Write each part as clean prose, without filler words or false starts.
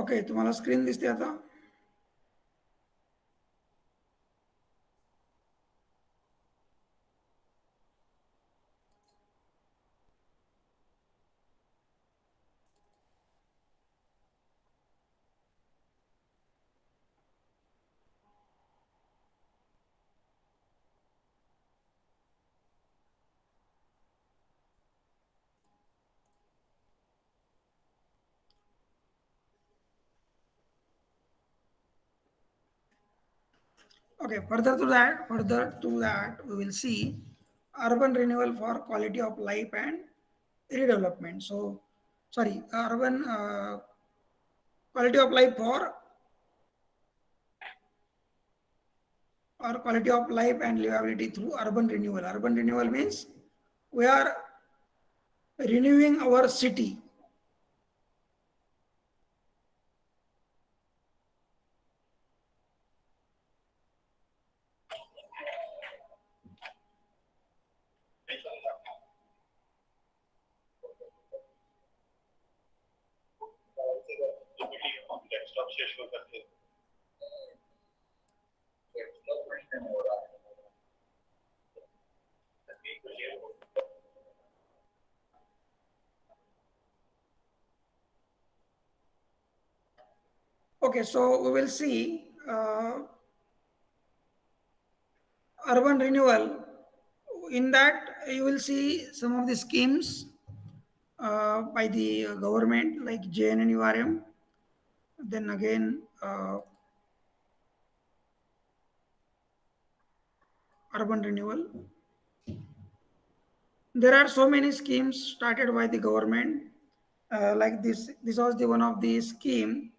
Okay, तुम्हाला screen दिसते आता. Okay, further to that, we will see urban renewal for quality of life and redevelopment. So, sorry, urban quality of life for or quality of life and livability through urban renewal. Urban renewal means we are renewing our city. Okay, so we will see urban renewal. In that, you will see some of the schemes by the government like JNNURM. Then again, urban renewal. There are so many schemes started by the government. Like this, this was the one of the scheme,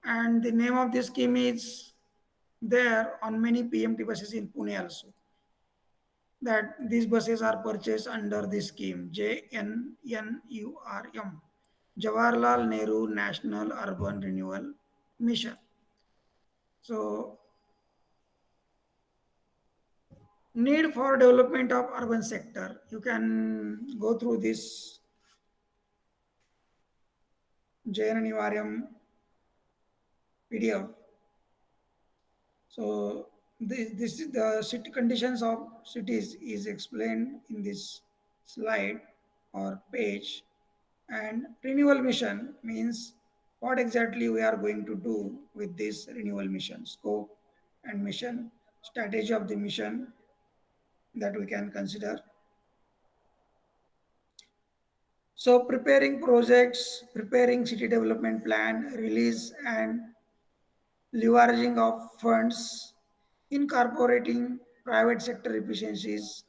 and the name of this scheme is there on many PMT buses in Pune also. That these buses are purchased under this scheme JNNURM, Jawaharlal Nehru National Urban Renewal Mission. So, need for development of urban sector. You can go through this JNNURM PDF. So this is the city conditions of cities is explained in this slide or page. And renewal mission means what exactly we are going to do with this renewal mission, scope and mission, strategy of the mission that we can consider. So preparing projects, preparing city development plan, release and leveraging of funds, incorporating private sector efficiencies.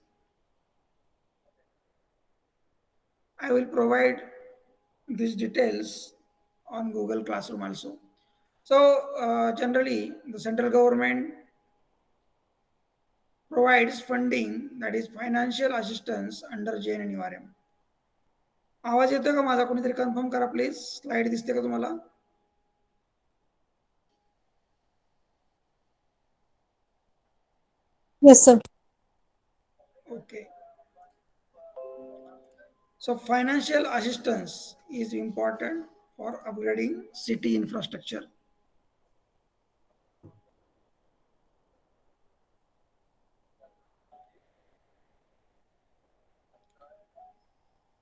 I will provide these details on Google Classroom also. So generally, the central government provides funding, that is financial assistance under JNNURM. आवाज येतोय का माझा? कोणीतरी confirm करा please. Slide दिसते का तुम्हाला? Yes, sir. Okay. So financial assistance is important for upgrading city infrastructure.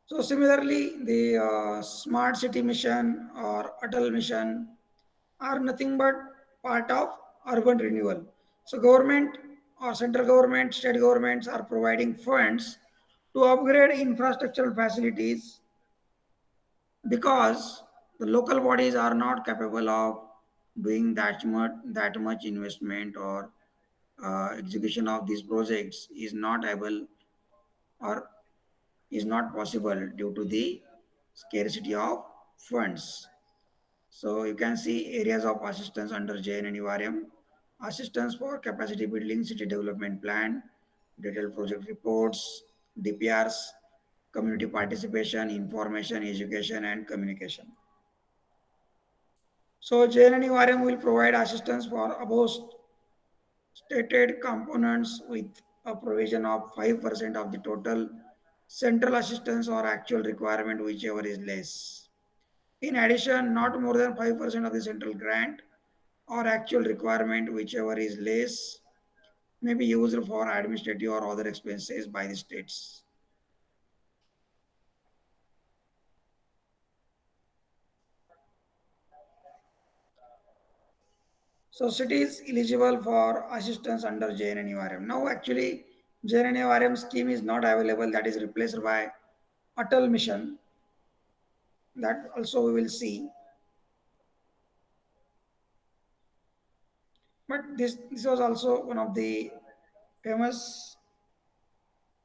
So similarly, the smart city mission or Atal mission are nothing but part of urban renewal. So government or central government, state governments are providing funds to upgrade infrastructural facilities because the local bodies are not capable of doing that much investment, or execution of these projects is not able or is not possible due to the scarcity of funds. So you can see areas of assistance under JNNURM: assistance for capacity building, city development plan, detailed project reports, DPRs, community participation, information, education, and communication. So JNNURM will provide assistance for above stated components with a provision of 5% of the total central assistance or actual requirement, whichever is less. In addition, not more than 5% of the central grant or actual requirement, whichever is less, may be used for administrative or other expenses by the states. So cities eligible for assistance under JNNURM. Now actually JNNURM scheme is not available, that is replaced by Atal Mission, that also we will see. But this was also one of the famous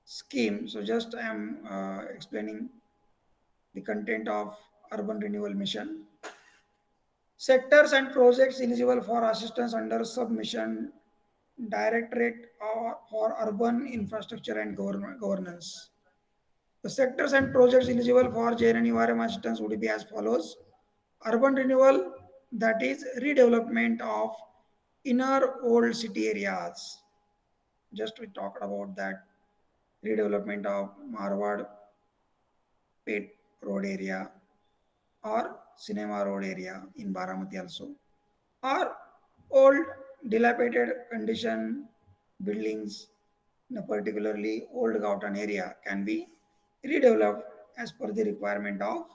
scheme. So just I am explaining the content of urban renewal mission. Sectors and projects eligible for assistance under submission Directorate for Urban Infrastructure and Governance. The sectors and projects eligible for JNNURM assistance would be as follows. Urban renewal, that is redevelopment of inner old city areas. Just we talked about that redevelopment of Marwad Pet Road area or Cinema Road area in Baramati also, or old dilapidated condition buildings in a particularly old Gautan area can be redeveloped as per the requirement of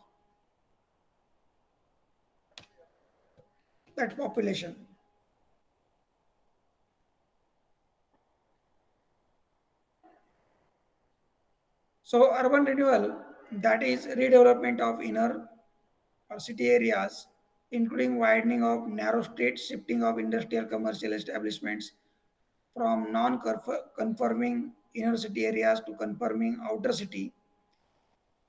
that population. So urban renewal, that is redevelopment of inner or city areas, including widening of narrow streets, shifting of industrial commercial establishments from non-conforming inner city areas to conforming outer city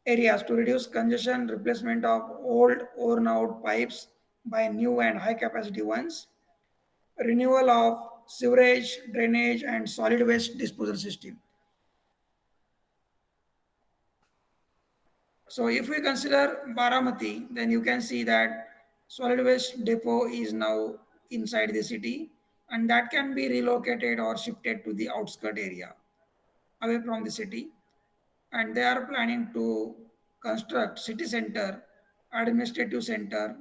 areas to reduce congestion, replacement of old worn out pipes by new and high capacity ones, renewal of sewerage, drainage, and solid waste disposal system. So if we consider Baramati, then you can see that solid waste depot is now inside the city and that can be relocated or shifted to the outskirt area away from the city. And they are planning to construct city center, administrative center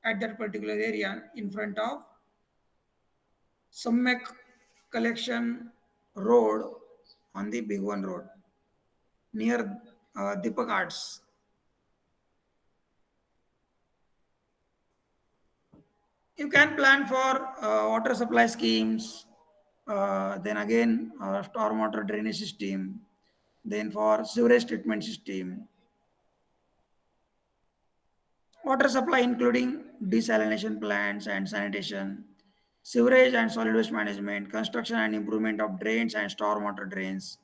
at that particular area in front of Sammek Collection Road on the Big One Road near Deepak Arts. You can plan for water supply schemes, then again stormwater drainage system, then for sewage treatment system, water supply including desalination plants and sanitation, sewerage and solid waste management, construction and improvement of drains and stormwater drains.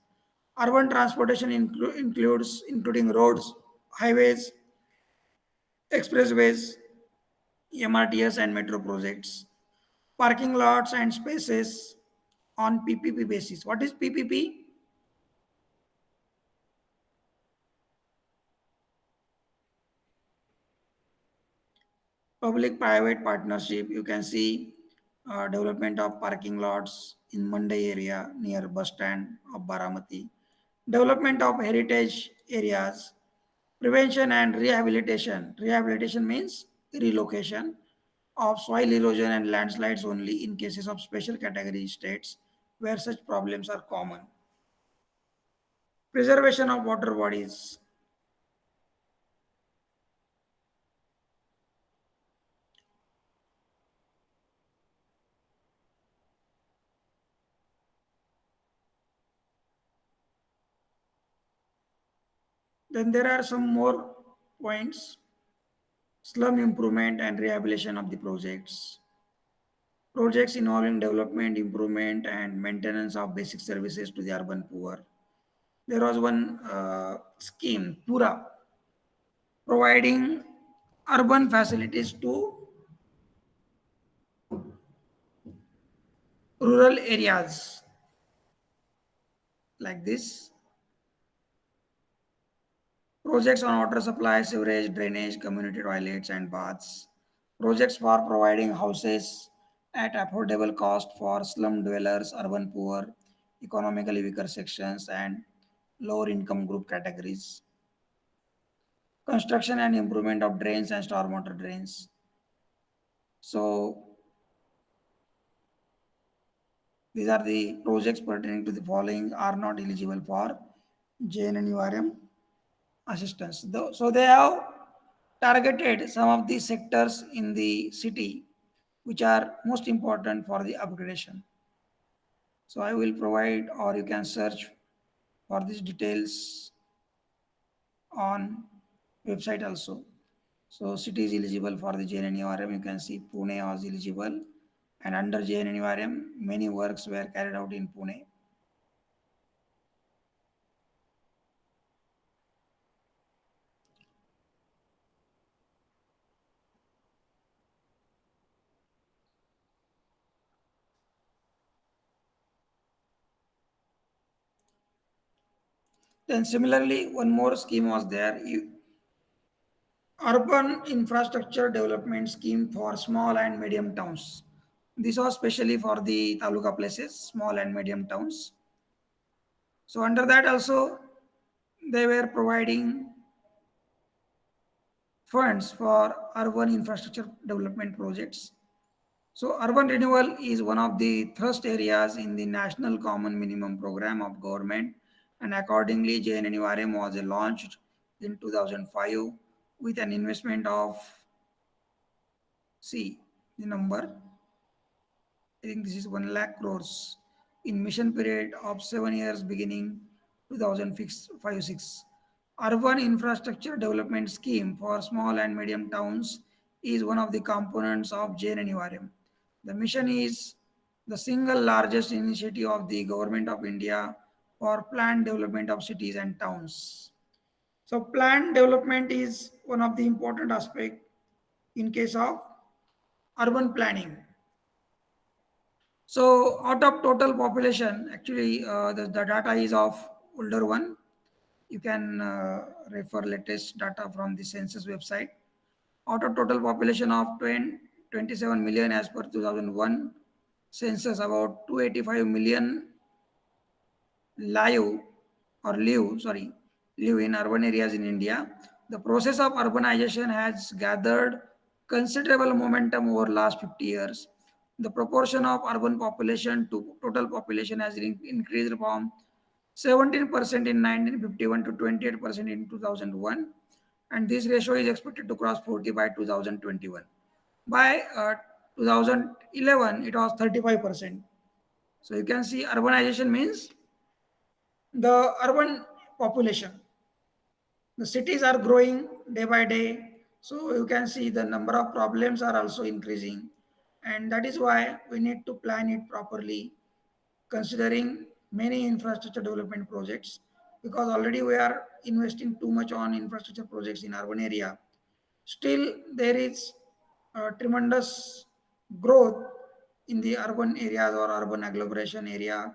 Urban transportation includes including roads, highways, expressways, MRTS and metro projects, parking lots and spaces on PPP basis. What is PPP? Public-private partnership. You can see development of parking lots in Mandai area near bus stand of Baramati. Development of heritage areas. Prevention and rehabilitation. Rehabilitation means relocation of soil erosion and landslides only in cases of special category states where such problems are common. Preservation of water bodies. Then there are some more points. Slum improvement and rehabilitation of the projects. Projects involving development, improvement, and maintenance of basic services to the urban poor. There was one scheme, Pura, providing urban facilities to rural areas like this. Projects on water supply, sewerage, drainage, community toilets, and baths. Projects for providing houses at affordable cost for slum dwellers, urban poor, economically weaker sections, and lower income group categories. construction and improvement of drains and stormwater drains. So these are the projects pertaining to the following are not eligible for JNNURM assistance. So they have targeted some of the sectors in the city which are most important for the upgradation. So I will provide or you can search for these details on website also. So city is eligible for the JNNURM. You can see Pune was eligible, and under JNNURM, many works were carried out in Pune. Then similarly, one more scheme was there, Urban Infrastructure Development Scheme for small and medium towns. This was specially for the taluka places, small and medium towns. So under that also, they were providing funds for urban infrastructure development projects. So urban renewal is one of the thrust areas in the National Common Minimum Program of government, and accordingly JNNURM was launched in 2005 with an investment of, see the number, I think this is 1 lakh crores in mission period of 7 years beginning 2005-6. Urban Infrastructure Development Scheme for small and medium towns is one of the components of JNNURM. The mission is the single largest initiative of the Government of India for planned development of cities and towns. So planned development is one of the important aspect in case of urban planning. So out of total population, actually the data is of older one. You can refer latest data from the census website. Out of total population of 27 million as per 2001 census, about 285 million live live in urban areas in India. The process of urbanization has gathered considerable momentum over last 50 years. The proportion of urban population to total population has increased from 17% in 1951 to 28% in 2001, and this ratio is expected to cross 40 by 2021. By 2011, it was 35%. So you can see urbanization means the urban population. The cities are growing day by day. So you can see the number of problems are also increasing. And that is why we need to plan it properly, considering many infrastructure development projects, because already we are investing too much on infrastructure projects in urban area. Still, there is a tremendous growth in the urban areas or urban agglomeration area,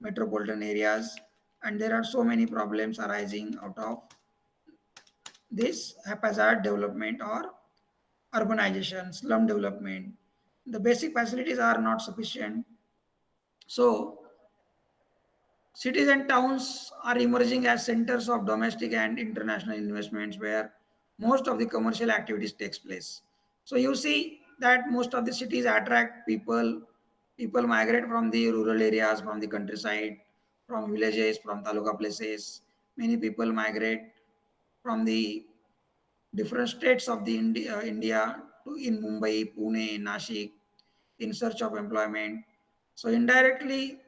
metropolitan areas, and there are so many problems arising out of this haphazard development or urbanization, slum development. The basic facilities are not sufficient. So cities and towns are emerging as centers of domestic and international investments where most of the commercial activities takes place. So you see that most of the cities attract people. People migrate from the rural areas, from the countryside, from villages, from taluka places. Many people migrate from the different states of the India to in Mumbai, Pune, Nashik in search of employment. So indirectly,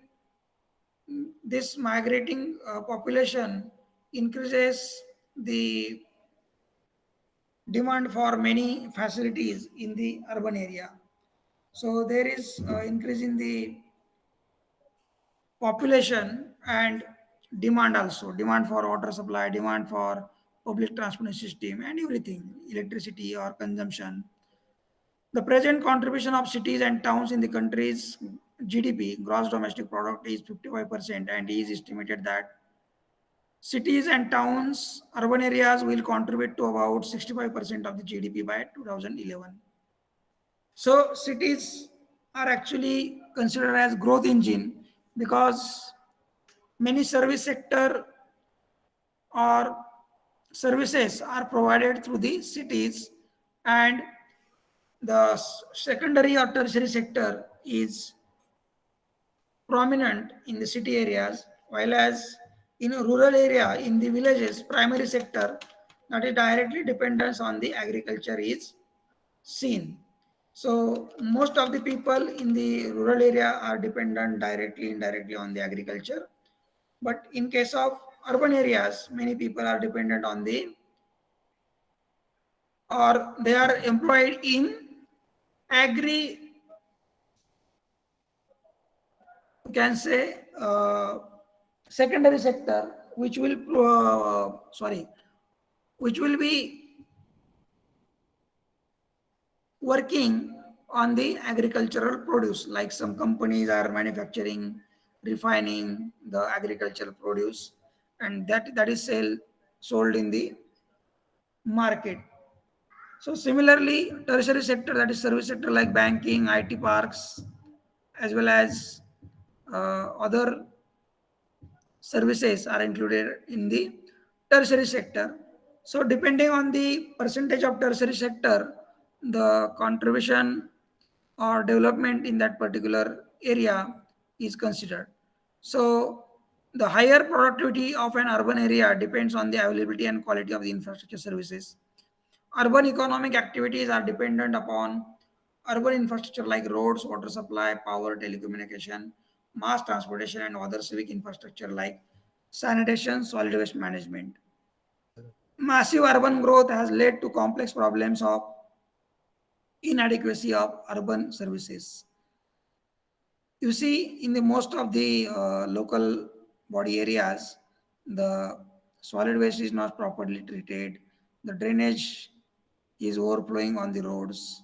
this migrating population increases the demand for many facilities in the urban area. So there is increase in the population and demand also, demand for water supply, demand for public transportation system and everything, electricity or consumption. The present contribution of cities and towns in the country's GDP, gross domestic product, is 55%, and is estimated that cities and towns, urban areas will contribute to about 65% of the GDP by 2011. So cities are actually considered as growth engine because many service sector are services are provided through the cities, and the secondary or tertiary sector is prominent in the city areas, while as in a rural area, in the villages, primary sector that is directly dependence on the agriculture is seen. So most of the people in the rural area are dependent directly, indirectly on the agriculture. But in case of urban areas, many people are dependent on the, or they are employed in agri, you can say, secondary sector, which will which will be working on the agricultural produce, like some companies are manufacturing, refining the agricultural produce, and that is sold in the market. So similarly, tertiary sector, that is service sector like banking, IT parks, as well as other services are included in the tertiary sector. So depending on the percentage of tertiary sector, the contribution or development in that particular area is considered. So the higher productivity of an urban area depends on the availability and quality of the infrastructure services. Urban economic activities are dependent upon urban infrastructure like roads, water supply, power, telecommunication, mass transportation, and other civic infrastructure like sanitation, solid waste management. Massive urban growth has led to complex problems of inadequacy of urban services. You see, in the most of the local body areas, the solid waste is not properly treated. The drainage is overflowing on the roads.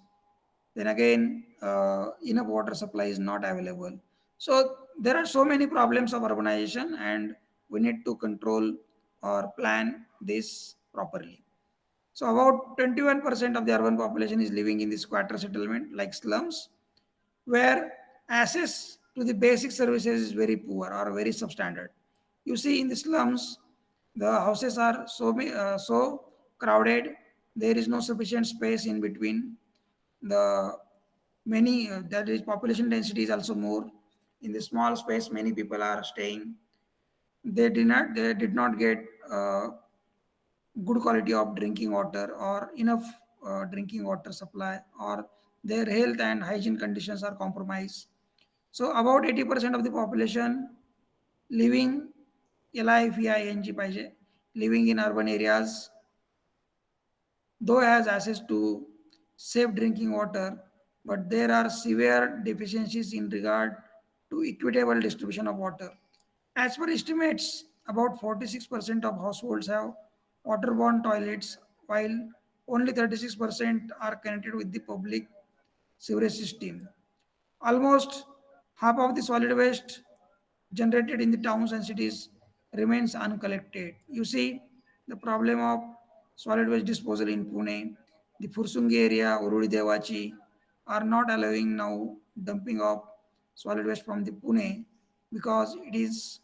Then again, enough water supply is not available. So there are so many problems of urbanization, and we need to control or plan this properly. So about 21% of the urban population is living in the squatter settlement like slums, where access to the basic services is very poor or very substandard. You see, in the slums, the houses are so crowded. There is no sufficient space in between. The many that is population density is also more. In the small space, many people are staying. They did not get good quality of drinking water or enough drinking water supply, or their health and hygiene conditions are compromised. So about 80% of the population living LIFEING पाहिजे, living in urban areas, though has access to safe drinking water, but there are severe deficiencies in regard to equitable distribution of water. As per estimates, about 46% of households have waterborne toilets, while only 36% are connected with the public sewerage system. Almost half of the solid waste generated in the towns and cities remains uncollected. You see, the problem of solid waste disposal in Pune, the Fursungi area, Urudi Devachi, are not allowing now dumping of solid waste from the Pune because it is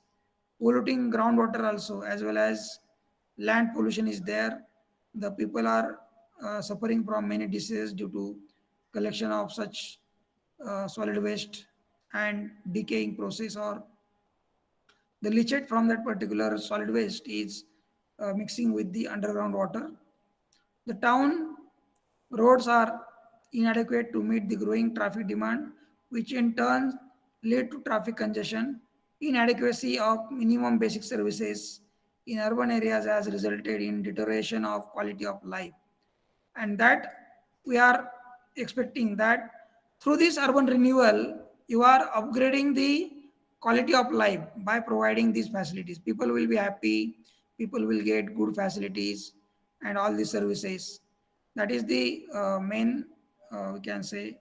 polluting groundwater also, as well as land pollution is there. The people are suffering from many diseases due to collection of such solid waste and decaying process, or the leachate from that particular solid waste is mixing with the underground water. The town roads are inadequate to meet the growing traffic demand, which in turn lead to traffic congestion. Inadequacy of minimum basic services in urban areas has resulted in deterioration of quality of life, and that we are expecting that through this urban renewal you are upgrading the quality of life by providing these facilities. People will be happy, people will get good facilities and all these services. That is the main, we can say,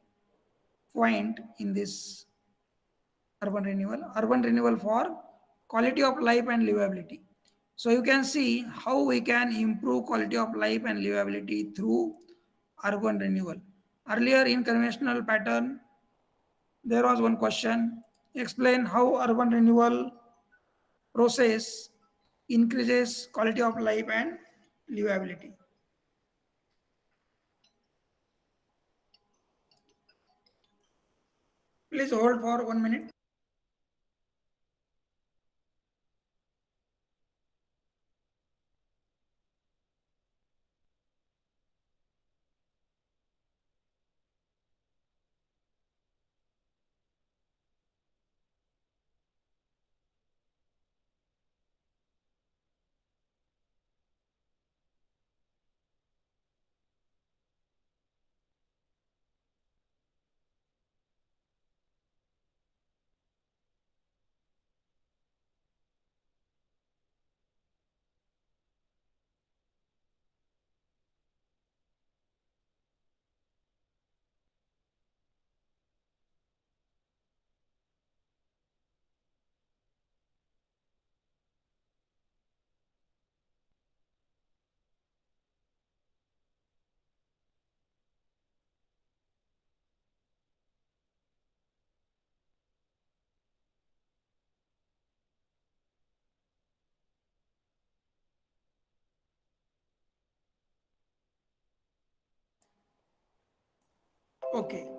point in this urban renewal for quality of life and livability. So you can see how we can improve quality of life and livability through urban renewal. Earlier in conventional pattern, there was one question: explain how urban renewal process increases quality of life and livability. Please hold for 1 minute. Okay.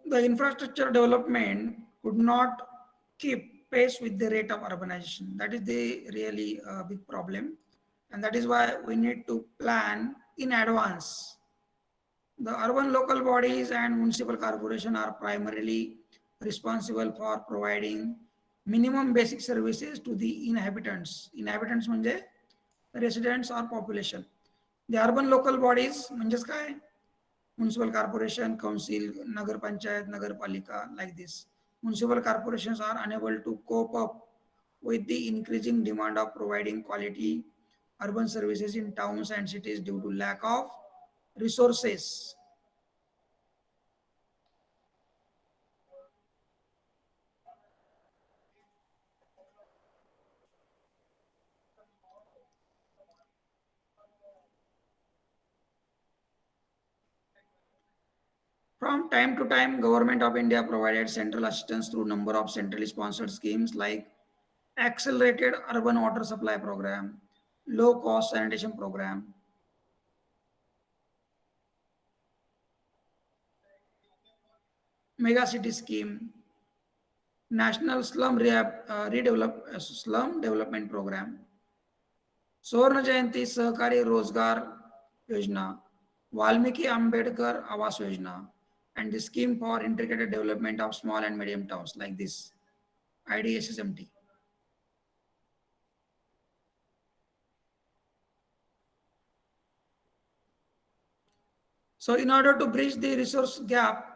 The infrastructure development could not keep pace with the rate of urbanization. That is the really big problem. And that is why we need to plan in advance. The urban local bodies and municipal corporation are primarily responsible for providing minimum basic services to the inhabitants. Inhabitants म्हणजे residents or population. The urban local bodies म्हणजेच काय? Municipal corporation, council, nagar panchayat, nagar palika, like this. Municipal corporations are unable to cope up with the increasing demand of providing quality urban services in towns and cities due to lack of resources. From time to time, Government of India provided central assistance through number of centrally sponsored schemes like Accelerated Urban Water Supply Program, Low Cost Sanitation Program, Mega City Scheme, National Slum Development Program, स्वर्ण जयंती सहकारी रोजगार योजना, Valmiki Ambedkar Awas Yojana, and the scheme for integrated development of small and medium towns like this, IDSSMT. So in order to bridge the resource gap,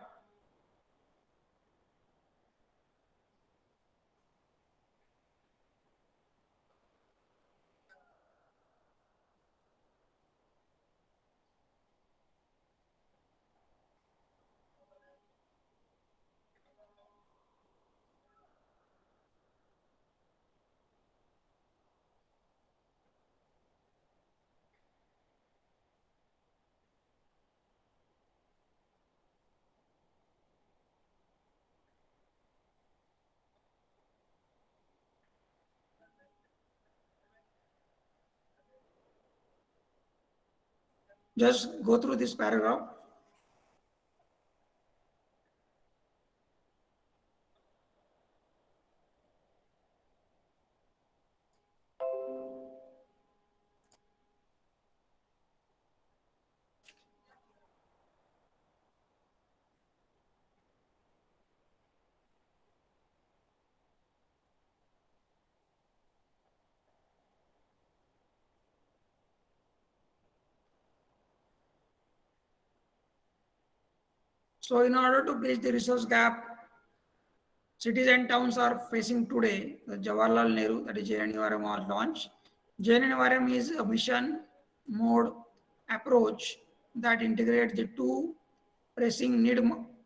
just go through this paragraph. So in order to bridge the resource gap cities and towns are facing today, the Jawaharlal Nehru, that is JNNURM, was launched. JNNURM is a mission mode approach that integrates the two pressing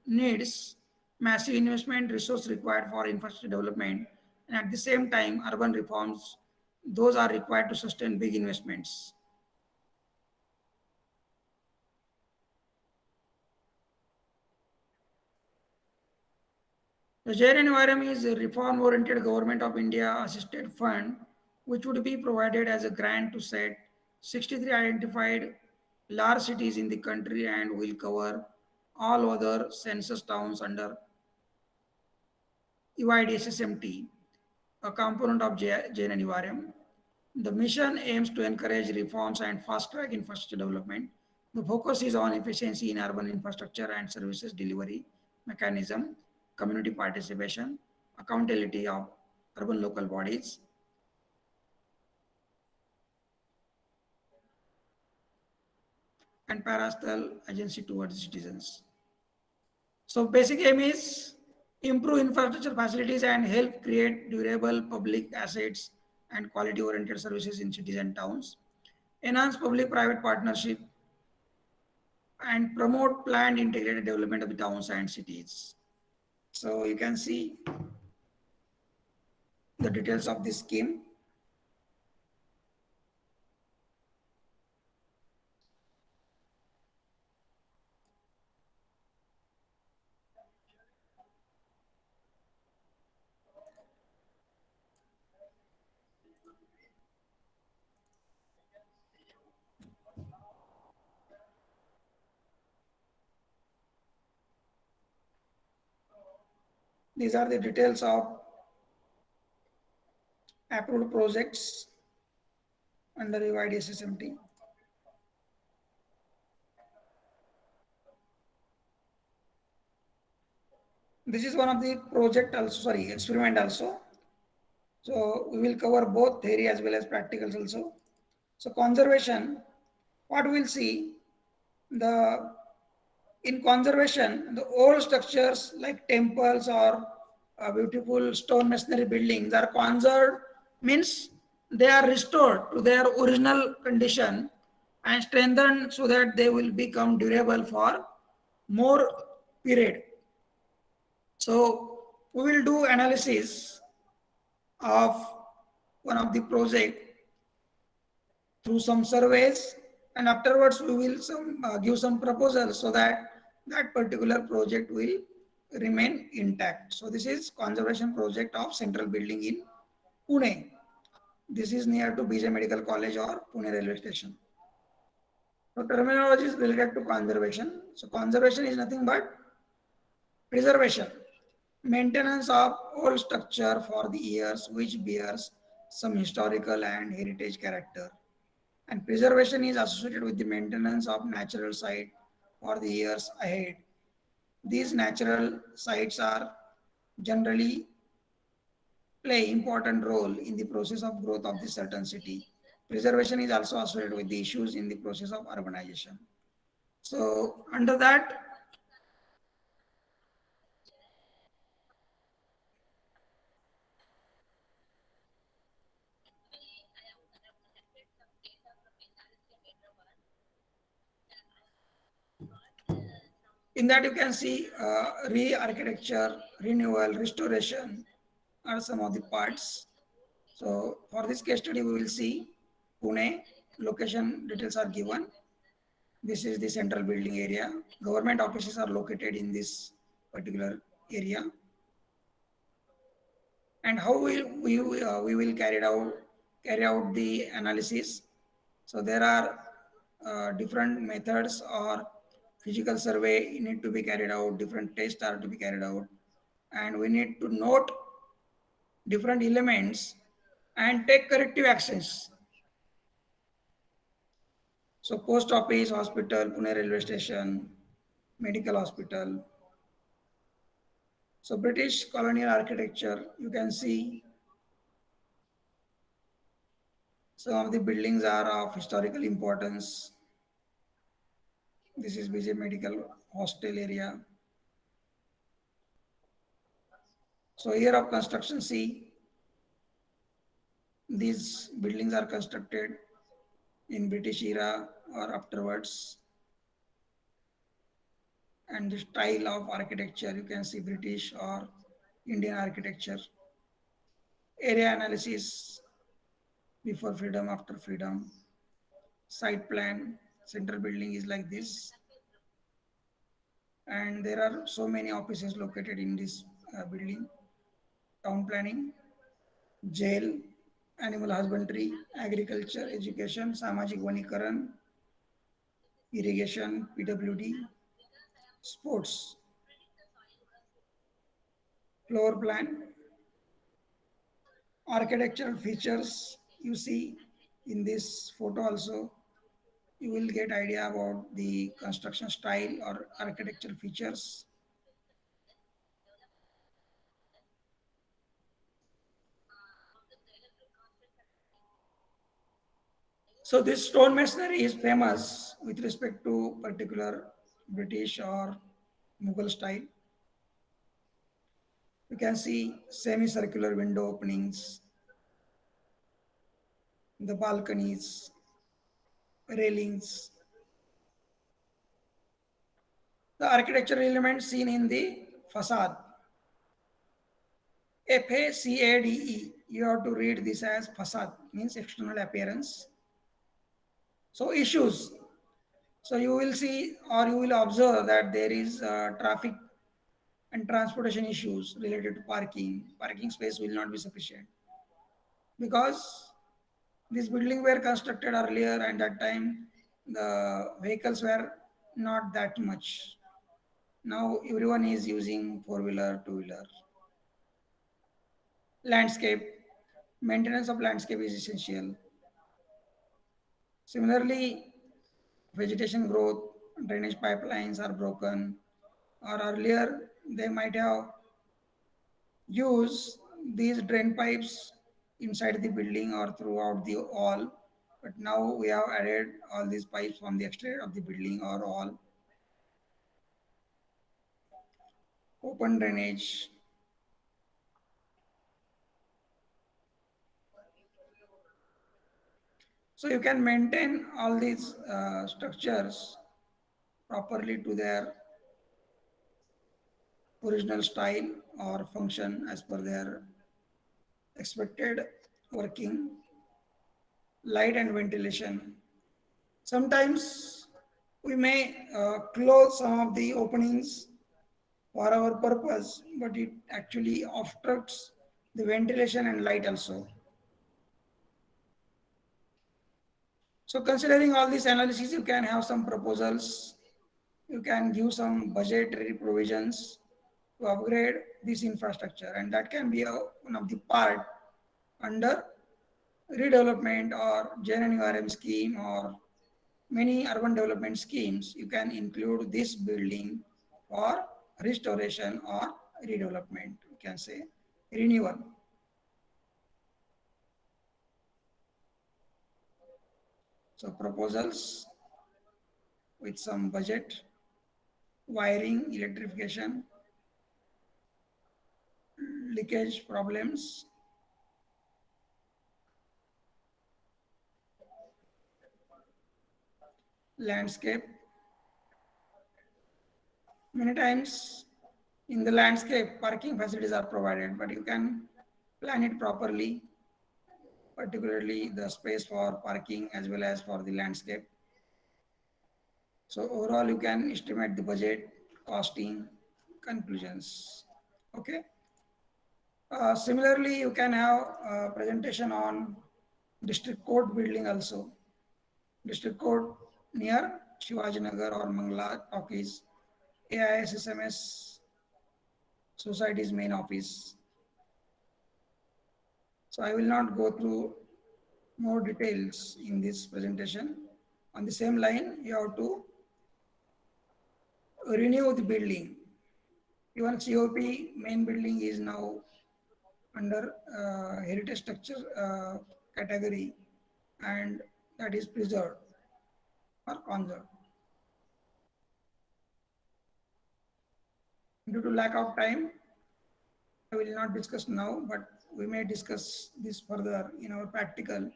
needs, massive investment resource required for infrastructure development, and at the same time, urban reforms, those are required to sustain big investments. The JNNYRM is a reform-oriented Government of India assisted fund which would be provided as a grant to set 63 identified large cities in the country and will cover all other census towns under EYDSSMT, a component of JNNURM. The mission aims to encourage reforms and fast-track infrastructure development. The focus is on efficiency in urban infrastructure and services delivery mechanism, community participation, accountability of urban local bodies, and parastal agency towards citizens. So basic aim is improve infrastructure facilities and help create durable public assets and quality oriented services in cities and towns, enhance public private partnership and promote planned integrated development of the towns and cities. So you can see the details of this scheme. These are the details of approved projects under UIDSSMT. This is one of the project also, sorry, experiment also. So we will cover both theory as well as practicals also. So conservation, what we'll see, the in conservation, the old structures like temples or beautiful stone masonry buildings are conserved, means they are restored to their original condition and strengthened so that they will become durable for more period. So we will do analysis of one of the project through some surveys, and afterwards we will give some proposals so that that particular project will remain intact. So this is conservation project of central building in Pune. This is near to BJ Medical College or Pune railway station. So terminology is related to conservation. So conservation is nothing but preservation, maintenance of old structure for the years which bears some historical and heritage character, and preservation is associated with the maintenance of natural site for the years ahead. These natural sites are generally play important role in the process of growth of the certain city. Preservation is also associated with the issues in the process of urbanization. So under that, in that you can see re-architecture, renewal, restoration are some of the parts. So for this case study, we will see Pune, location details are given. This is the central building area. Government offices are located in this particular area. And how we will carry out the analysis. So there are different methods or physical survey need to be carried out, different tests are to be carried out, and we need to note different elements and take corrective actions. So post office, hospital, Pune railway station, medical hospital. So British colonial architecture, you can see some of the buildings are of historical importance. This is BJ Medical Hostel area. So year of construction, see, these buildings are constructed in British era or afterwards. And the style of architecture, you can see British or Indian architecture. Area analysis, before freedom, after freedom. Site plan, central building is like this. And there are so many offices located in this building, town planning, jail, animal husbandry, agriculture, education, samajik vanikaran, irrigation, PWD, sports, floor plan, architectural features. You see in this photo also, you will get idea about the construction style or architectural features. So this stone masonry is famous with respect to particular British or Mughal style. You can see semicircular window openings, the balconies, railings, the architectural elements seen in the facade. FACADE. You have to read this as facade, means external appearance. So issues. So you will see or you will observe that there is traffic and transportation issues related to parking. Parking space will not be sufficient because these buildings were constructed earlier and that time the vehicles were not that much. Now everyone is using four-wheeler, two-wheeler. Landscape, maintenance of landscape is essential. Similarly, vegetation growth, drainage pipelines are broken, or earlier they might have used these drain pipes inside the building or throughout the wall, but now we have added all these pipes from the exterior of the building or all open drainage. So you can maintain all these structures properly to their original style or function as per their expected working, light and ventilation. Sometimes we may close some of the openings for our purpose, but it actually obstructs the ventilation and light also. So considering all these analysis, you can have some proposals, you can give some budgetary provisions to upgrade this infrastructure, and that can be one of the part under redevelopment or JNNURM scheme or many urban development schemes. You can include this building for restoration or redevelopment, you can say renewal. So proposals with some budget, wiring, electrification, leakage problems, landscape. Many times in the landscape, parking facilities are provided, but you can plan it properly, particularly the space for parking as well as for the landscape. So overall, you can estimate the budget, costing, conclusions. Okay. Similarly, you can have a presentation on district court building also. District court near Shivajinagar or Mangla Talkies, AISSMS Society's main office. So I will not go through more details in this presentation. On the same line, you have to renew the building. Even COP main building is now under heritage structure category and that is preserved or conserved. Due to lack of time, I will not discuss now, but we may discuss this further in our practical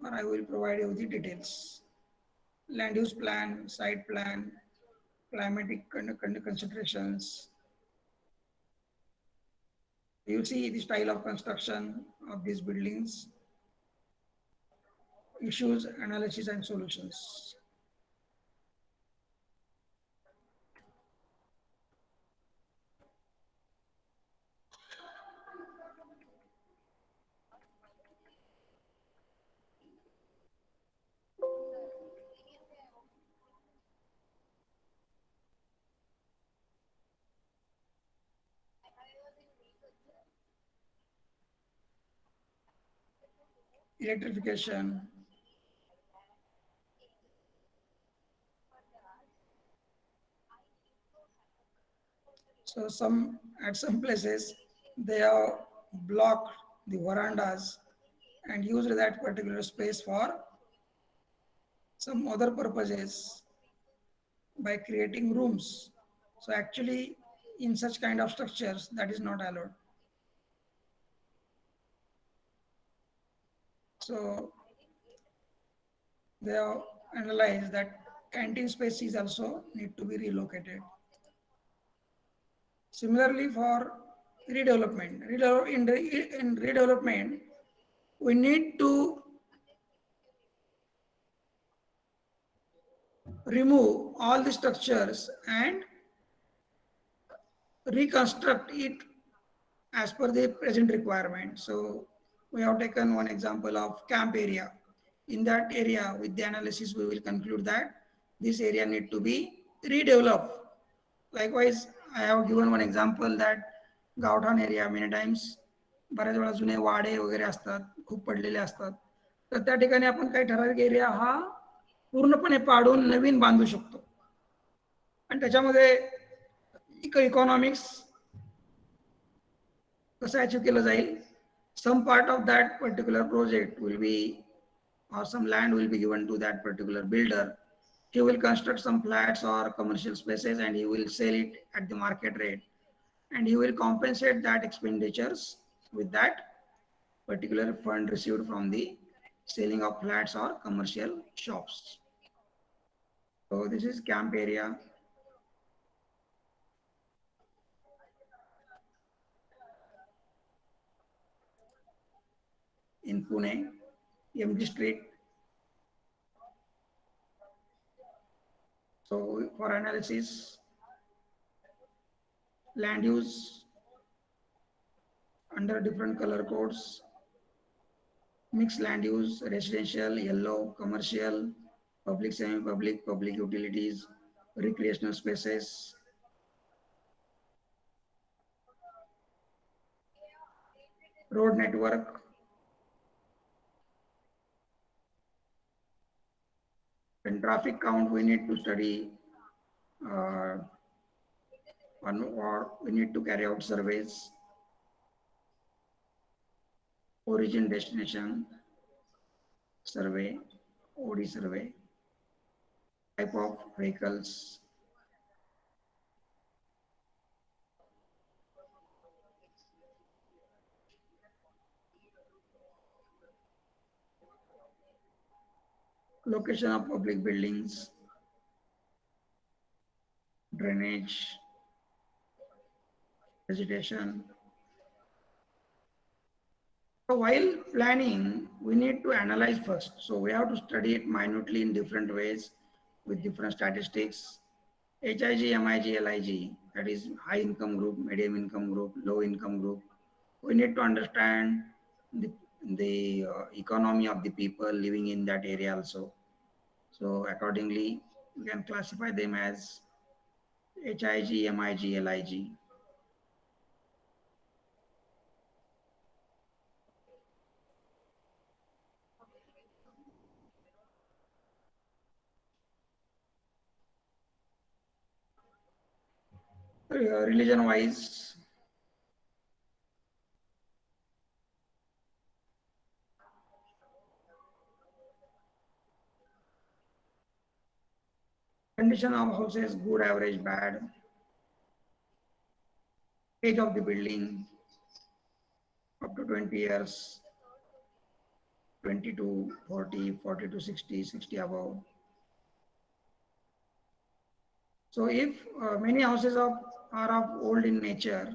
or I will provide you the details. Land use plan, site plan, climatic considerations. You see the style of construction of these buildings, issues, analysis and solutions. electrification. So some places they have blocked the verandas and used that particular space for some other purposes by creating rooms. So actually, in such kind of structures, that is not allowed. So they have analyzed that canteen spaces also need to be relocated. Similarly, for redevelopment, in redevelopment, we need to remove all the structures and reconstruct it as per the present requirement. So we have taken one example of camp area. In that area, with the analysis, we will conclude that this area need to be redeveloped. Likewise, I have given one example that गावठाण area many times बऱ्याच वेळा जुने वाडे वगैरे असतात खूप पडलेले असतात तर त्या ठिकाणी आपण काही ठराविक एरिया हा पूर्णपणे पाडून नवीन बांधू शकतो आणि त्याच्यामध्ये इकॉनॉमिक्स कसं अचीव केलं जाईल some part of that particular project will be or some land will be given to that particular builder. He will construct some flats or commercial spaces and he will sell it at the market rate and he will compensate that expenditures with that particular fund received from the selling of flats or commercial shops. So this is camp area. In Pune, MG Street. So for analysis, land use under different color codes, mixed land use, residential, yellow, commercial, public, semi-public, public utilities, recreational spaces, road network, and traffic count we need to study uh, or we need to carry out surveys, origin destination survey, OD survey, type of vehicles, location of public buildings, drainage, vegetation. So while planning, we need to analyze first. So we have to study it minutely in different ways with different statistics. HIG, MIG, LIG, that is high income group, medium income group, low income group. We need to understand the economy of the people living in that area also. So accordingly, we can classify them as HIG, MIG, LIG. Religion wise, condition of houses, good, average, bad, age of the building, up to 20 years, 20 to 40, 40 to 60, 60 above. So if many houses are of old in nature,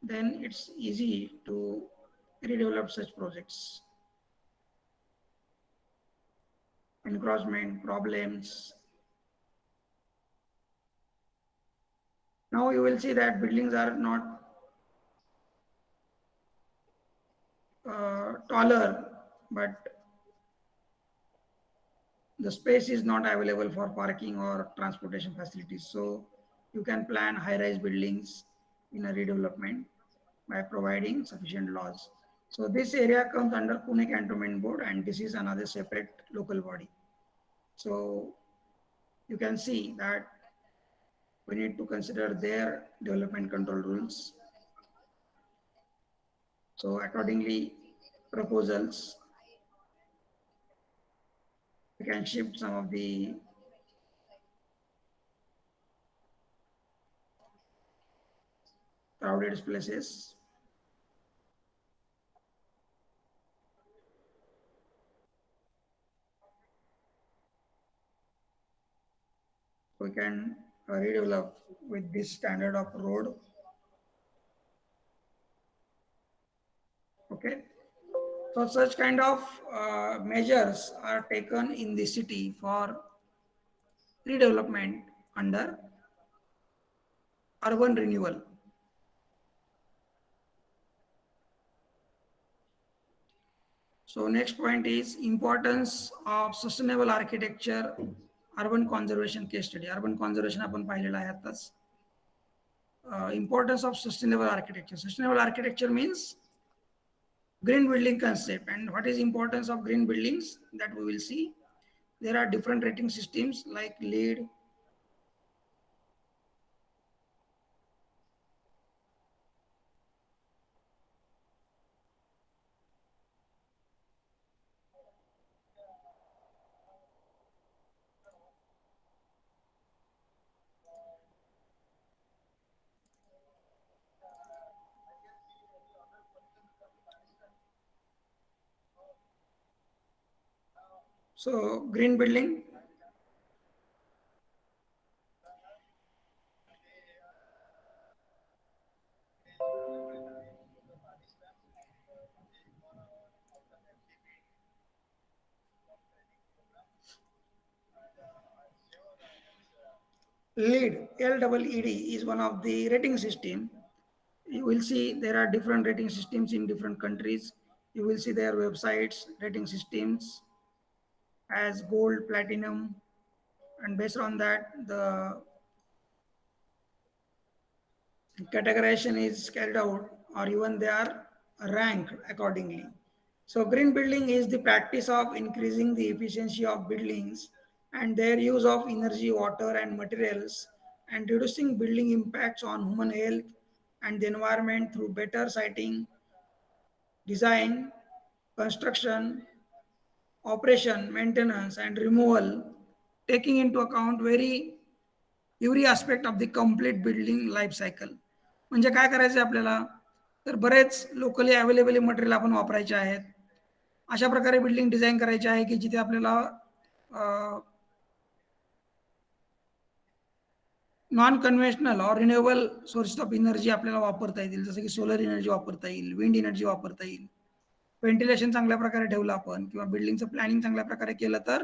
then it's easy to redevelop such projects. Encroachment problems. Now you will see that buildings are not taller, but the space is not available for parking or transportation facilities. So you can plan high-rise buildings in a redevelopment by providing sufficient laws. So this area comes under Pune Cantonment Board, and this is another separate local body. So you can see that we need to consider their development control rules. So accordingly, proposals, we can shift some of the crowded places. We can redevelop with this standard of road. Okay. So such kind of measures are taken in the city for redevelopment under urban renewal. So next point is importance of sustainable architecture, urban conservation case study. Urban conservation आपण पाहिलेला आहे आताच. Importance of sustainable architecture. Sustainable architecture means green building concept. And what is importance of green buildings that we will see. There are different rating systems like LEED, so green building. LEED, LEED is one of the rating system. You will see there are different rating systems in different countries. You will see their websites, rating systems as gold, platinum, and based on that, the categorization is carried out, or even they are ranked accordingly. So green building is the practice of increasing the efficiency of buildings and their use of energy, water, and materials, and reducing building impacts on human health and the environment through better siting, design, construction, operation, maintenance, and removal, taking into account every aspect of the complete building life cycle. म्हणजे काय करायचं आहे आपल्याला, तर बरेच locally available material आपण वापरायचे आहेत. अशा प्रकारे बिल्डिंग डिझाईन करायची आहे की जिथे आपल्याला नॉन कन्व्हेन्शनल और रिन्युएबल सोर्सेस ऑफ एनर्जी आपल्याला वापरता येतील, जसं की सोलर एनर्जी वापरता येईल, विंड एनर्जी वापरता येईल. व्हेंटिलेशन चांगल्या प्रकारे ठेवलं आपण किंवा बिल्डिंगचं प्लॅनिंग चांगल्या प्रकारे केलं तर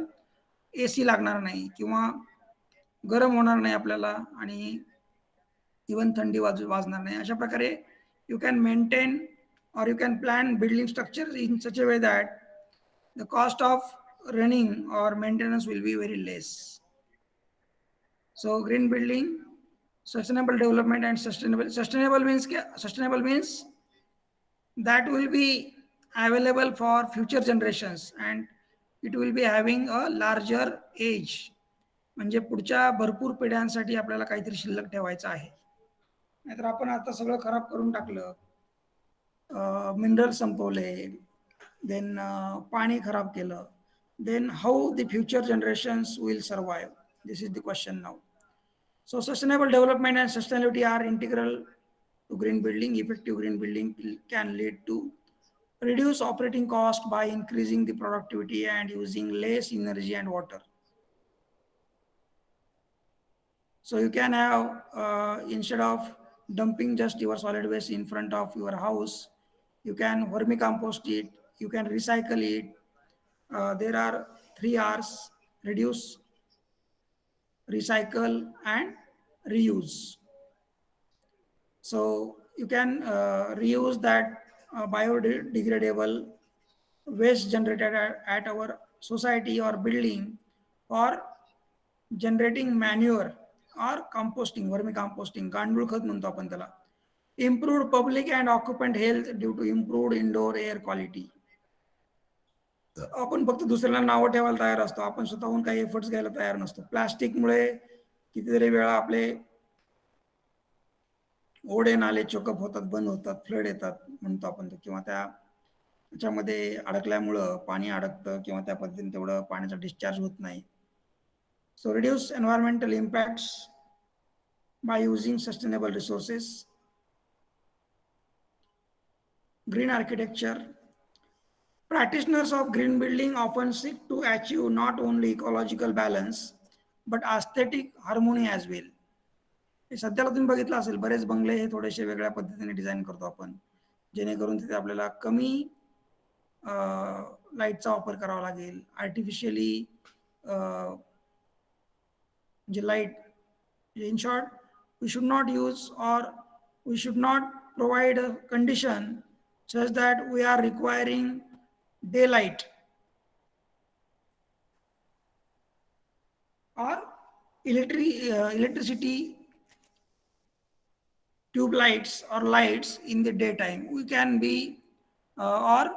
AC लागणार नाही किंवा गरम होणार नाही आपल्याला आणि इवन थंडी वाजणार नाही. अशा प्रकारे you can maintain or you can plan building structures in such a way that the cost of running or maintenance will be very less. So green building, sustainable development and sustainable means that will be available for future generations and it will be having a larger age. म्हणजे पुढच्या भरपूर पिढ्यांसाठी आपल्याला काहीतरी शिल्लक ठेवायचं आहे. नाहीतर आपण आता सगळं खराब करून टाकलं, मिनरल संपवले, देन पाणी खराब केलं, then how the future generations will survive? This is the question now. So sustainable development and sustainability are integral to green building. Effective green building can lead to reduce operating cost by increasing the productivity and using less energy and water. So you can have, instead of dumping just your solid waste in front of your house, you can vermicompost it, you can recycle it. There are 3 R's: reduce, recycle, and reuse. So you can reuse that biodegradable waste generated at our society or building for generating manure or composting, vermicomposting, गांडूळ खत म्हणतो आपण त्याला. Improved public and occupant health due to improved indoor air quality. आपण फक्त दुसऱ्याला नावं ठेवायला तयार असतो, आपण स्वतःहून काही एफर्ट्स घ्यायला तयार नसतो. प्लास्टिकमुळे कितीतरी वेळा आपले ओढे नाले चोकअप होतात, बंद होतात, फ्लड येतात म्हणतो आपण, किंवा त्याच्यामध्ये अडकल्यामुळं पाणी अडकतं किंवा त्या पद्धतीने तेवढं पाण्याचा डिस्चार्ज होत नाही. So reduce environmental impacts by using sustainable resources. Green architecture. Practitioners of green building often seek to achieve not only ecological balance but aesthetic harmony as well. सध्याला तुम्ही बघितलं असेल, बरेच बंगले हे थोडेसे वेगळ्या पद्धतीने डिझाईन करतो आपण, जेणेकरून तिथे आपल्याला कमी लाईटचा वापर करावा लागेल. Artificially J light, in short, we should not use or we should not provide a condition such that we are requiring daylight or electricity tube lights or lights in the daytime. We can be or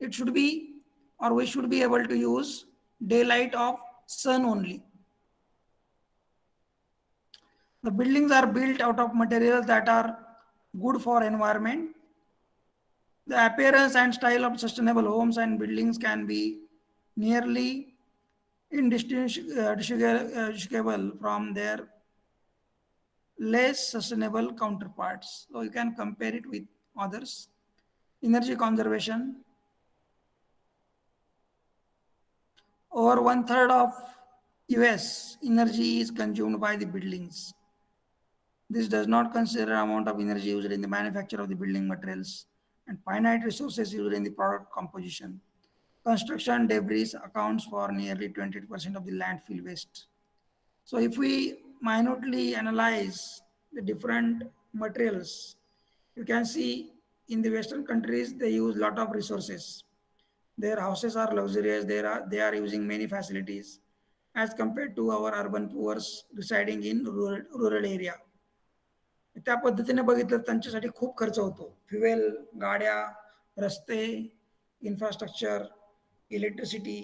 it should be, or we should be able to use daylight of sun only. The buildings are built out of materials that are good for environment. The appearance and style of sustainable homes and buildings can be nearly indistinguishable from their less sustainable counterparts. So you can compare it with others. Energy conservation. Over 1/3 of US energy is consumed by the buildings. This does not consider amount of energy used in the manufacture of the building materials and finite resources used in the product composition. Construction debris accounts for nearly 20% of the landfill waste. So if we minutely analyze the different materials, you can see in the Western countries, they use a lot of resources. Their houses are luxurious, they are using many facilities as compared to our urban poor residing in rural area. त्या पद्धतीने बघितलं त्यांच्यासाठी खूप खर्च होतो. Fuel, गाड्या, रस्ते, infrastructure, electricity.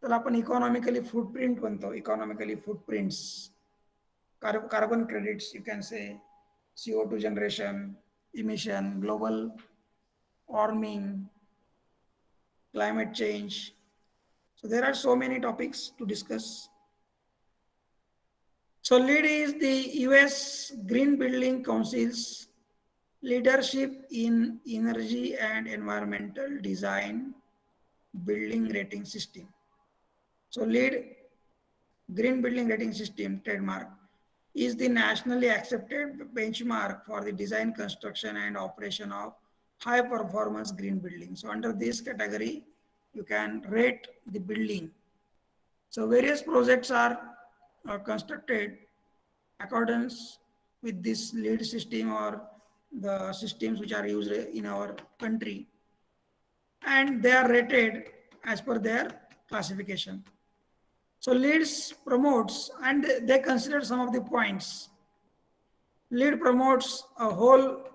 त्याला आपण इकॉनॉमिकली फूटप्रिंट म्हणतो. Economically footprints, carbon credits, you can say, CO2 generation, emission, global warming, climate change. So there are so many topics to discuss. So LEED is the US Green Building Council's leadership in energy and environmental design building rating system. So LEED, Green Building Rating System trademark, is the nationally accepted benchmark for the design, construction and operation of high performance green building. So under this category, you can rate the building. So various projects are constructed accordance with this LEED system or the systems which are used in our country, and they are rated as per their classification. So LEED promotes, and they consider some of the points. LEED promotes a whole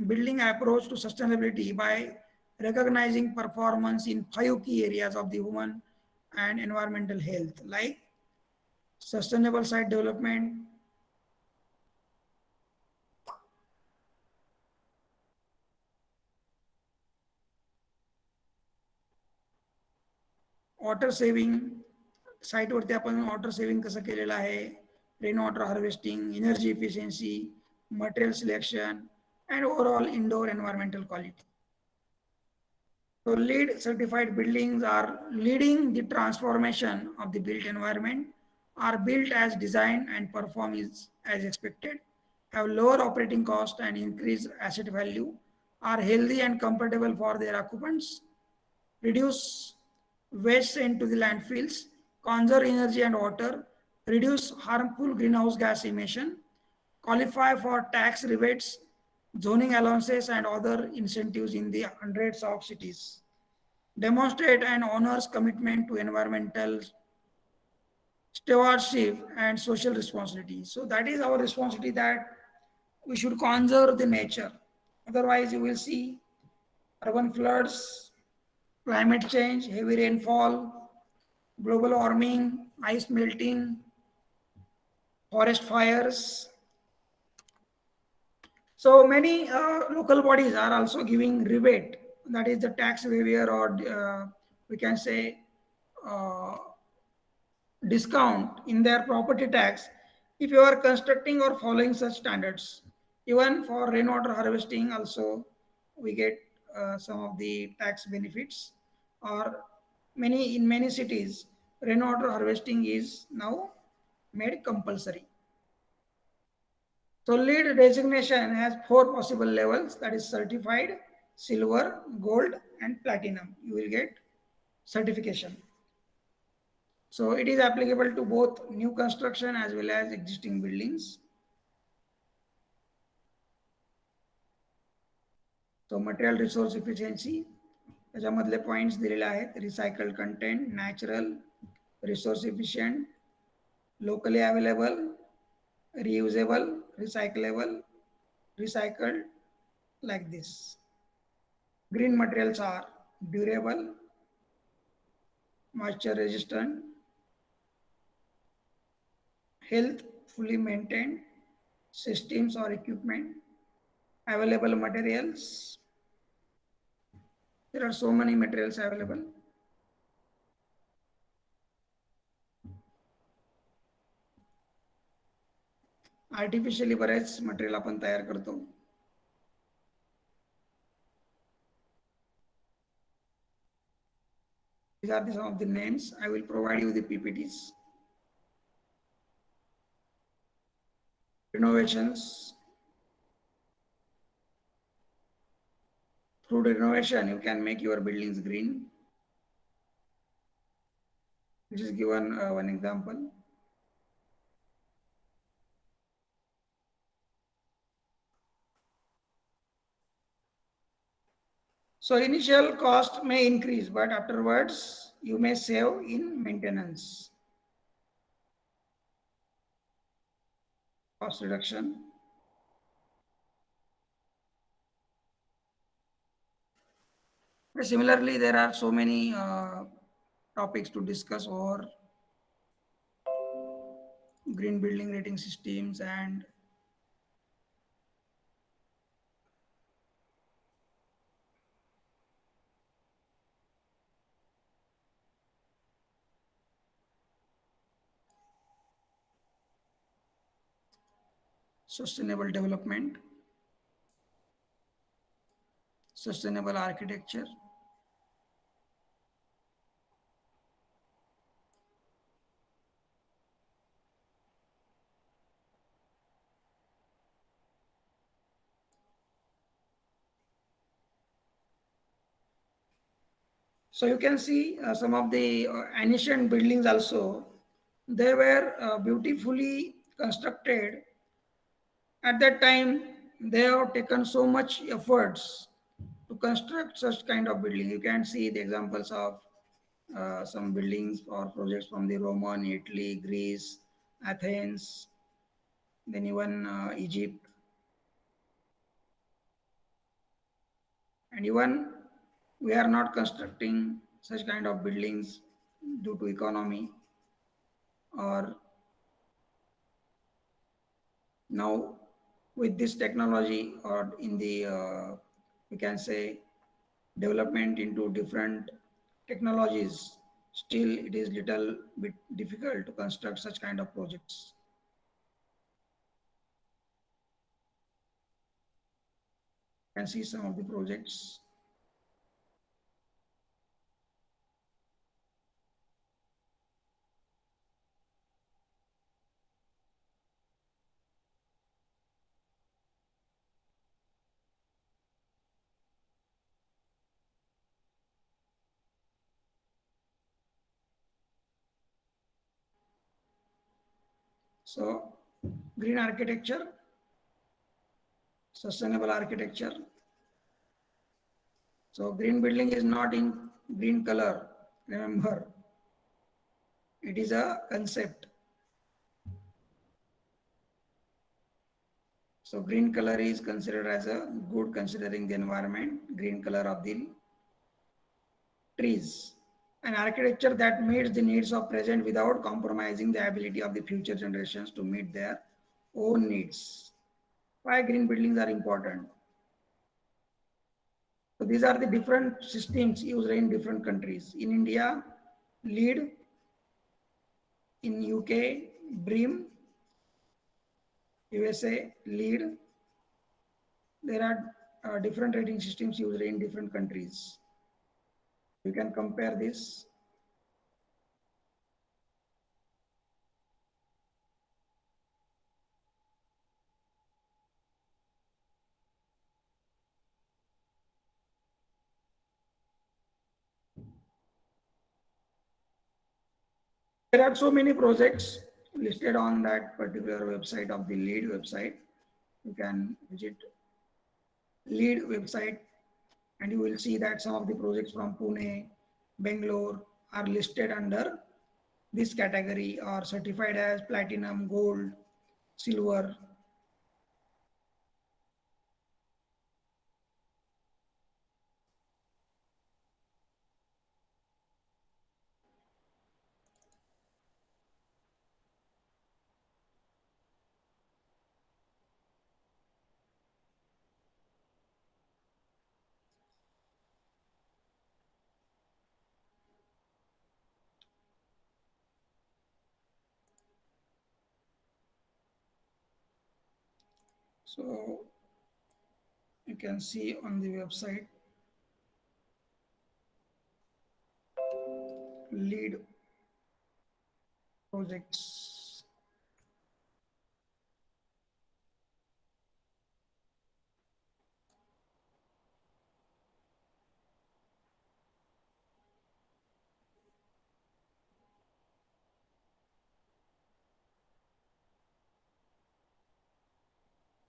building approach to sustainability by recognizing performance in 5 key areas of the human and environmental health, like sustainable site development, water saving. साईटवरती आपण water saving कसं केलेलं आहे, rain water harvesting, energy efficiency, material selection and overall indoor environmental quality. So LEED certified buildings are leading the transformation of the built environment, are built as designed and perform as expected, have lower operating cost and increased asset value, are healthy and comfortable for their occupants, reduce waste sent to the landfills, conserve energy and water, reduce harmful greenhouse gas emission, qualify for tax rebates, zoning allowances and other incentives in the hundreds of cities, demonstrate and honors commitment to environmental stewardship and social responsibility. So that is our responsibility, that We should conserve the nature. Otherwise, you will see urban floods, climate change, heavy rainfall, global warming, ice melting, forest fires. So many local bodies are also giving rebate, that is the tax waiver, or we can say uh, discount in their property tax if you are constructing or following such standards. Even for rainwater harvesting also we get some of the tax benefits, or many in many cities rainwater harvesting is now made compulsory. So LEED designation has four possible levels, that is certified, silver, gold and platinum. You will get certification. So it is applicable to both new construction as well as existing buildings. So material resource efficiency, त्याच्यामधले points दिलेले आहेत. Recycled content, natural, resource efficient, locally available, reusable, recyclable, recycled, like this. Green materials are durable, moisture resistant, health fully maintained, systems or equipment, available materials. There are so many materials available. Artificially बरेच material आपण तयार करतो. These are some of the names. I will provide you the PPTs. Renovations. Through renovation, you can make your buildings green. This is given one example. So initial cost may increase, but afterwards you may save in maintenance. Cost reduction. Similarly, there are so many topics to discuss over green building rating systems and sustainable development, sustainable architecture. So you can see some of the ancient buildings also, they were beautifully constructed. At that time, they have taken so much efforts to construct such kind of building. You can see the examples of some buildings or projects from the Roman, Italy, Greece, Athens, then even Egypt. And even we are not constructing such kind of buildings due to economy, or now with this technology, or in the we can say development into different technologies, still it is little bit difficult to construct such kind of projects. You can see some of the projects. So green architecture, sustainable architecture. So green building is not in green color, remember, it is a concept. So green color is considered as a good considering the environment, green color of the trees. An architecture that meets the needs of present without compromising the ability of the future generations to meet their own needs. Why green buildings are important? So these are the different systems used in different countries. In India, LEED, in UK, BREEAM, USA, LEED. There are different rating systems used in different countries. You can compare this. There are so many projects listed on that particular website of the LEED website. You can visit LEED website and you will see that some of the projects from Pune, Bangalore are listed under this category or certified as platinum, gold, silver. So you can see on the website LEED projects.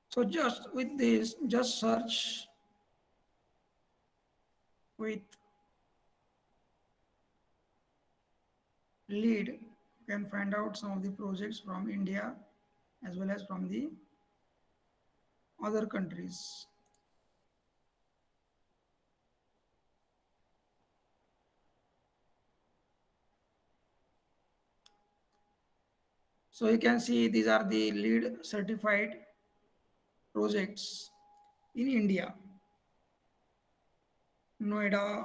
So just with this, just search with LEED, you can find out some of the projects from India as well as from the other countries. So you can see these are the LEED certified projects in India. Noida,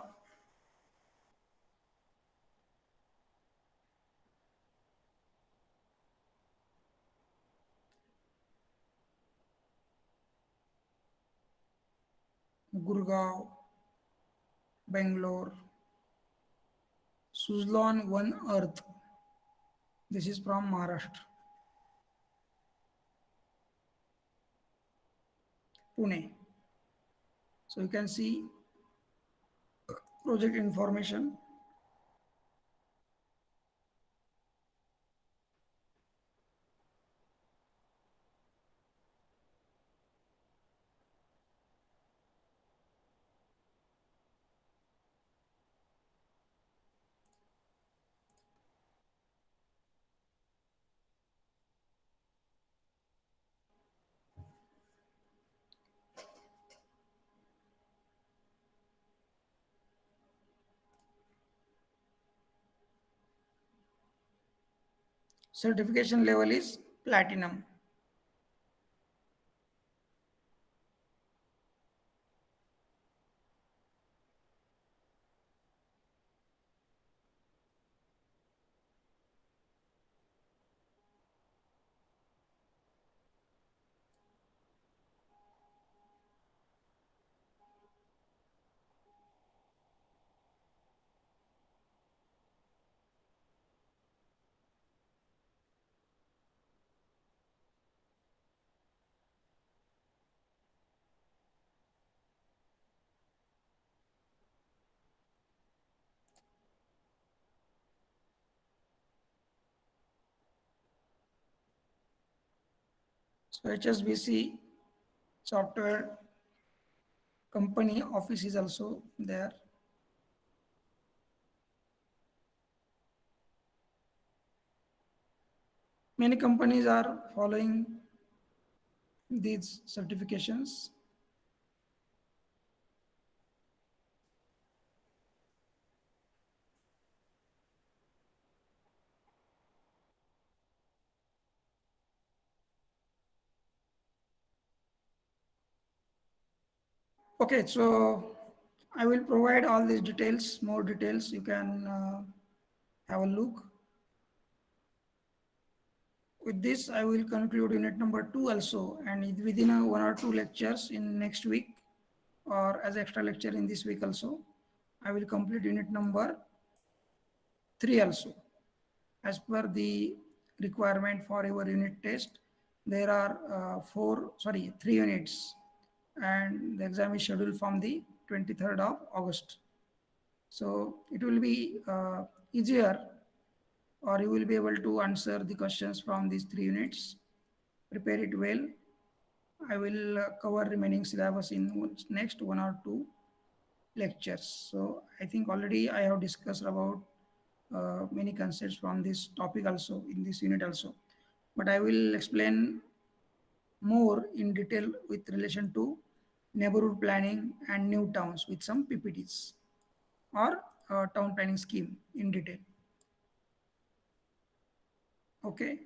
Gurgaon, Bangalore, Suzlon One Earth. This is from Maharashtra, Pune. So you can see project information. Certification level is platinum. So HSBC software company office is also there. Many companies are following these certifications. Okay, so I will provide all these details, more details. You can have a look. With this, I will conclude unit number 2 also, and within one or two lectures in next week, or as extra lecture in this week also, I will complete unit number 3 also. As per the requirement for your unit test, there are 3 units, and the exam is scheduled from the 23rd of August. So it will be easier, or you will be able to answer the questions from these 3 units. Prepare it well. I will cover remaining syllabus in next one or two lectures. So I think already I have discussed about many concepts from this topic also in this unit also. But I will explain more in detail with relation to neighborhood planning and new towns with some PPTs or town planning scheme in detail. Okay.